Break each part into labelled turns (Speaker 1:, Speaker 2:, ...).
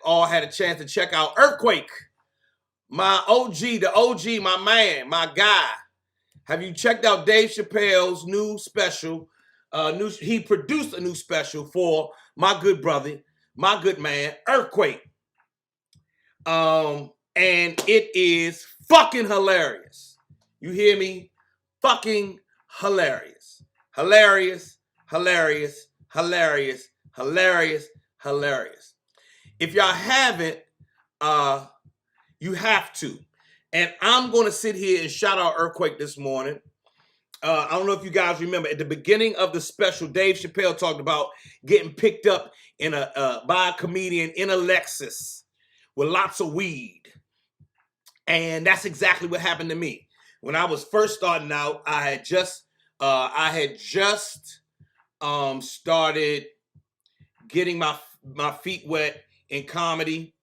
Speaker 1: all had a chance to check out Earthquake. My OG, the OG, my man, my guy. Have you checked out Dave Chappelle's new special? He produced a new special for my good brother, my good man, Earthquake. And it is fucking hilarious. You hear me? Fucking hilarious. Hilarious, hilarious, hilarious, hilarious, hilarious. If y'all haven't, you have to. And I'm going to sit here and shout out Earthquake this morning. I don't know if you guys remember, at the beginning of the special, Dave Chappelle talked about getting picked up by a comedian in a Lexus with lots of weed. And that's exactly what happened to me. When I was first starting out, I had just started getting my feet wet in comedy.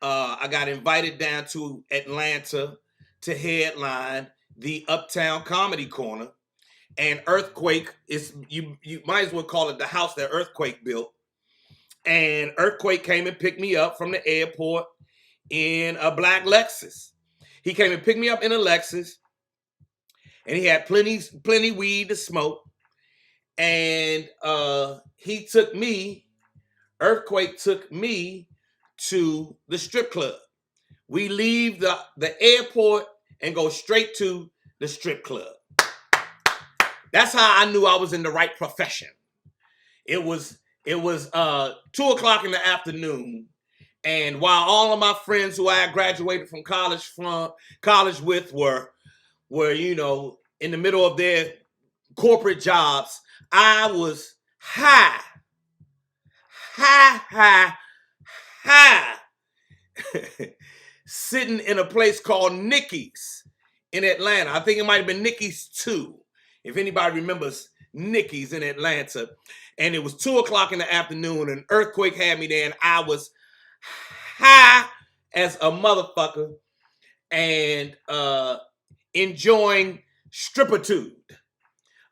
Speaker 1: I got invited down to Atlanta to headline the Uptown Comedy Corner. And Earthquake is, you might as well call it the house that Earthquake built. And Earthquake came and picked me up from the airport in a black Lexus. He came and picked me up in a Lexus. And he had plenty weed to smoke. And Earthquake took me to the strip club. We leave the airport and go straight to the strip club. That's how I knew I was in the right profession. It was 2 o'clock in the afternoon, and while all of my friends who I had graduated from college with were in the middle of their corporate jobs, I was high, sitting in a place called Nicky's in Atlanta. I think it might have been Nicky's 2, if anybody remembers Nicky's in Atlanta. And it was 2 o'clock in the afternoon, and Earthquake had me there, and I was high as a motherfucker and enjoying strippertude.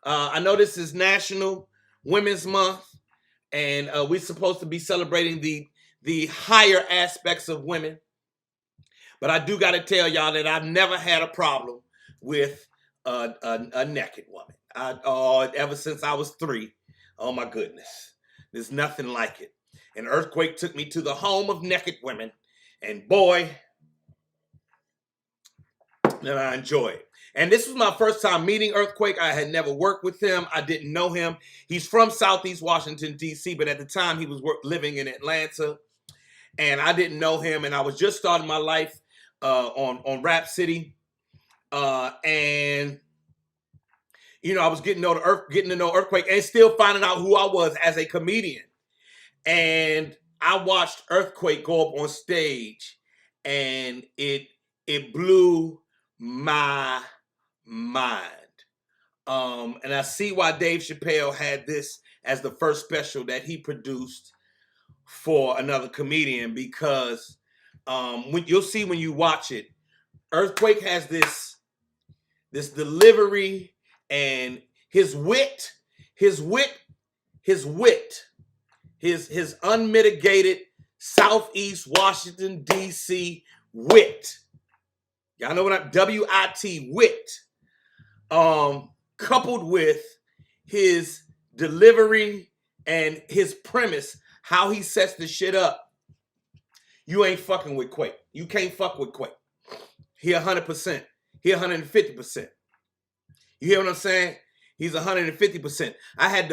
Speaker 1: I know this is National Women's Month, and we're supposed to be celebrating the higher aspects of women. But I do got to tell y'all that I've never had a problem with a naked woman. Ever since I was 3. Oh my goodness. There's nothing like it. And Earthquake took me to the home of naked women. And boy, did I enjoy it. And this was my first time meeting Earthquake. I had never worked with him. I didn't know him. He's from Southeast Washington, D.C., but at the time he was living in Atlanta. And I didn't know him. And I was just starting my life on Rap City. And I was getting to know Earthquake and still finding out who I was as a comedian. And I watched Earthquake go up on stage, and it blew my mind. And I see why Dave Chappelle had this as the first special that he produced for another comedian, because you'll see when you watch it, Earthquake has this delivery, and his unmitigated Southeast Washington, D.C. wit. Y'all know what W-I-T, wit. Coupled with his delivery and his premise, how he sets the shit up. You ain't fucking with Quake. You can't fuck with Quake. He 100%. He 150%. You hear what I'm saying? He's 150%. I had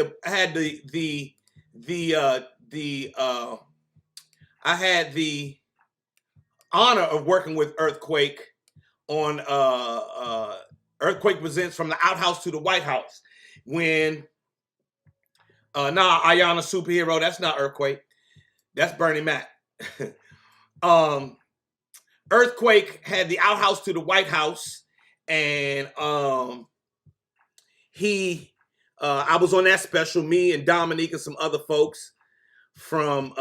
Speaker 1: the honor of working with Earthquake on Earthquake Presents From the Outhouse to the White House. When Ayana Superhero, that's not Earthquake. That's Bernie Mac. Earthquake had the outhouse to the White House, and I was on that special, me and Dominique and some other folks from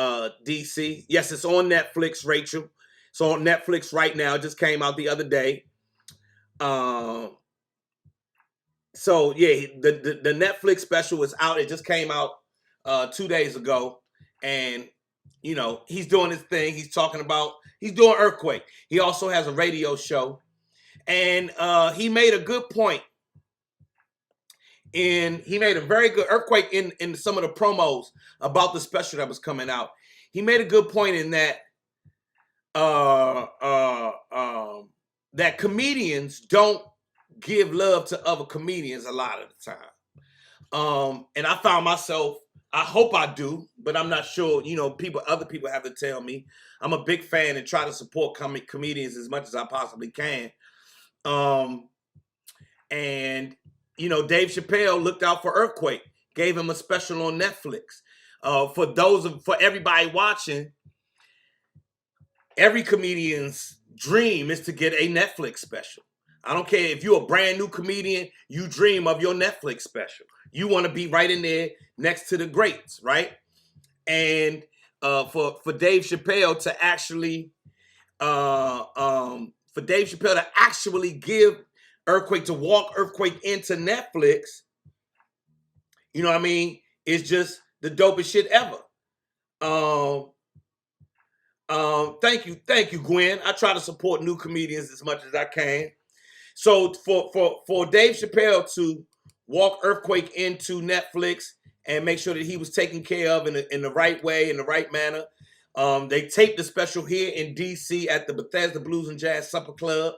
Speaker 1: DC. Yes, it's on Netflix, Rachel. It's on Netflix right now. It just came out the other day. So yeah, the Netflix special is out. It just came out 2 days ago, and he's doing his thing. He's doing Earthquake. He also has a radio show. And he made a good point. He made a very good Earthquake in some of the promos about the special that was coming out. He made a good point in that that comedians don't give love to other comedians a lot of the time. And I found myself, I hope I do, but I'm not sure. Other people have to tell me. I'm a big fan and try to support comedians as much as I possibly can. And Dave Chappelle looked out for Earthquake, gave him a special on Netflix. For everybody watching, every comedian's dream is to get a Netflix special. I don't care if you're a brand new comedian, you dream of your Netflix special. You want to be right in there next to the greats, right? And for Dave Chappelle to actually give Earthquake, to walk Earthquake into Netflix, you know what I mean? It's just the dopest shit ever. Thank you, Gwen. I try to support new comedians as much as I can. So for Dave Chappelle to walk Earthquake into Netflix and make sure that he was taken care of in the right way, in the right manner. They taped the special here in DC at the Bethesda Blues and Jazz Supper Club,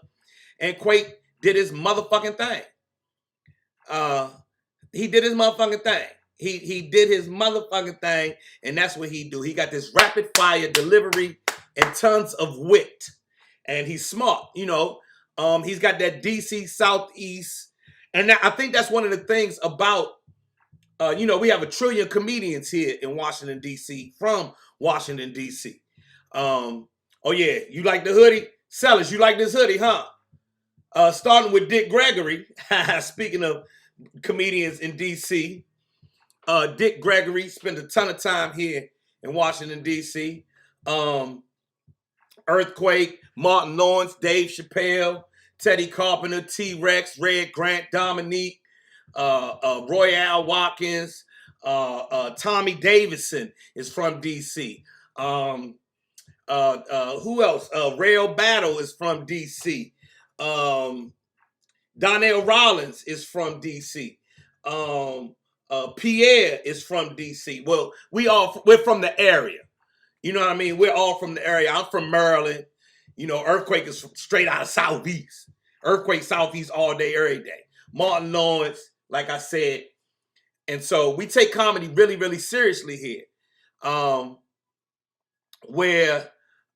Speaker 1: and Quake did his motherfucking thing. He did his motherfucking thing. He did his motherfucking thing, and that's what he do. He got this rapid fire delivery and tons of wit, and he's smart. He's got that DC Southeast, and I think that's one of the things about. We have 1 trillion comedians here in Washington D.C. from Washington D.C. Oh yeah, you like the hoodie, Sellers? You like this hoodie, huh? Starting with Dick Gregory. Speaking of comedians in D.C., Dick Gregory spent a ton of time here in Washington, D.C. Earthquake, Martin Lawrence, Dave Chappelle, Teddy Carpenter, T-Rex, Red Grant, Dominique, Royale Watkins, Tommy Davidson is from D.C. Who else? Rail Battle is from D.C. Donnell Rollins is from D.C. Pierre is from D.C. Well, we're from the area. You know what I mean? We're all from the area. I'm from Maryland. Earthquake is straight out of Southeast. Earthquake Southeast all day, every day. Martin Lawrence, like I said. And so we take comedy really, really seriously here. Where